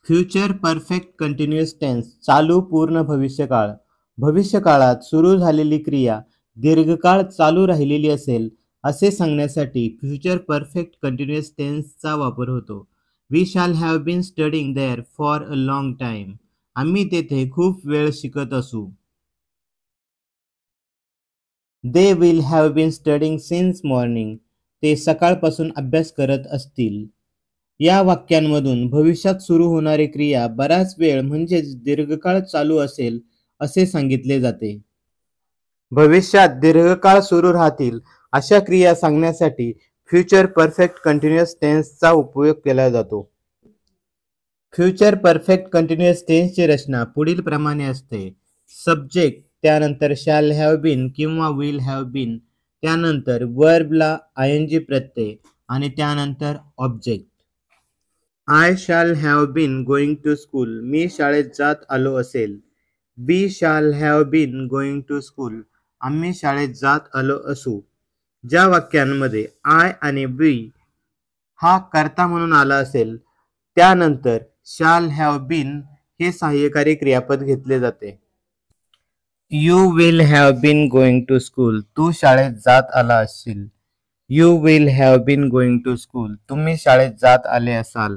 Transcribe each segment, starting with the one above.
Future perfect continuous tense चालू पूर्ण भविष्यकाळ. भविष्यकाळात सुरू झालेली क्रिया दीर्घकाळ चालू राहिलेली असेल असे सांगण्यासाठी फ्युचर परफेक्ट कंटिन्युअस टेन्सचा वापर होतो. We shall have been studying there for a long time. आम्ही तेथे खूप वेळ शिकत असू. They will have been studying since morning. ते सकाळपासून अभ्यास करत असतील. या वाक्यांमधून भविष्यात सुरू होणारी क्रिया बराच वेळ म्हणजेच दीर्घकाळ चालू असेल असे सांगितले जाते. भविष्यात दीर्घकाळ सुरू राहतील अशा क्रिया सांगण्यासाठी फ्युचर परफेक्ट कंटिन्युअस टेन्सचा उपयोग केला जातो. फ्युचर परफेक्ट कंटिन्युअस टेन्सची रचना पुढील प्रमाणे असते. सब्जेक्ट, त्यानंतर शॅल हॅव बीन किंवा विल हॅव बीन, त्यानंतर वर्बला आयएनजी प्रत्यय आणि त्यानंतर object. I shall have been going to school. मी शाळेत जात आलो असेल. We shall have been going to school. आम्ही शाळेत जात आलो असू. ज्या वाक्यांमध्ये आय आणि वी हा कर्ता म्हणून आला असेल त्यानंतर शॅल हॅव बीन हे सहाय्यकारी क्रियापद घेतले जाते. You will have been going to school. तू शाळेत जात आला असशील. You will have been going to school. तुम्ही शाळेत जात आले असाल.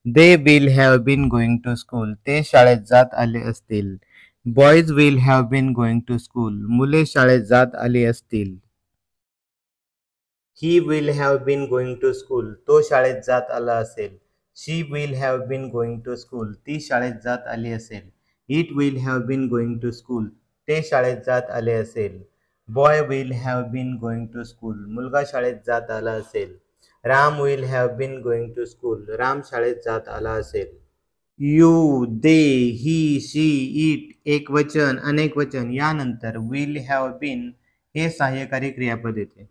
They will have been going to school. ते शाळेत जात आले असतील. Boys will have been going to school. मुले शाळेत जात आली असतील. He will have been going to school. तो शाळेत जात आला असेल. She will have been going to school. ती शाळेत जात आली असेल. It will have been going to school. ते शाळेत जात आले असेल. Boy will have been going to school. मुलगा शाळेत जात आला असेल. Ram will have been going to school. Ram शाळेत जात आला असेल. You, they, he, she, it एकवचन, अनेकवचन यानंतर विल हॅव बीन हे सहाय्यकारी क्रियापद येते.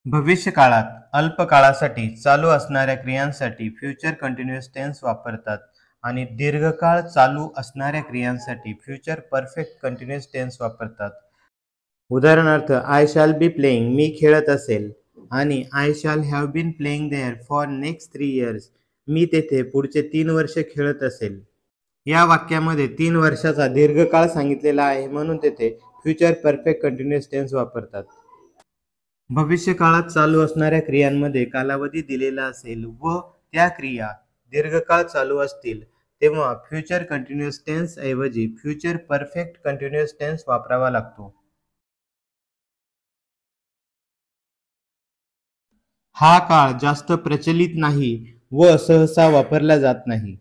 भविष्यकाळात अल्पकाळासाठी चालू असणाऱ्या क्रियांसाठी फ्युचर कंटिन्युअस टेन्स वापरतात आणि दीर्घकाळ चालू असणाऱ्या क्रियांसाठी फ्युचर परफेक्ट कंटिन्युअस टेन्स वापरतात. उदाहरणार्थ, आय शॅल बी प्लेइंग. मी खेळत असेल. आणि I shall have been playing there for next 3 years. मी तेथे पुढचे 3 वर्ष खेळत असेल. या वाक्यामध्ये 3 वर्षाचा दीर्घकाळ सांगितलेला आहे म्हणून तेथे फ्युचर परफेक्ट कंटिन्युअस टेन्स वापरतात. भविष्यकाळात चालू असणाऱ्या क्रियांमध्ये कालावधी दिलेला असेल व त्या क्रिया दीर्घकाळ चालू असतील तेव्हा फ्युचर कंटिन्युअस टेन्स ऐवजी फ्युचर परफेक्ट कंटिन्युअस टेन्स वापरावा लागतो. हा काळ जास्त प्रचलित नाही व सहसा वापरला जात नाही.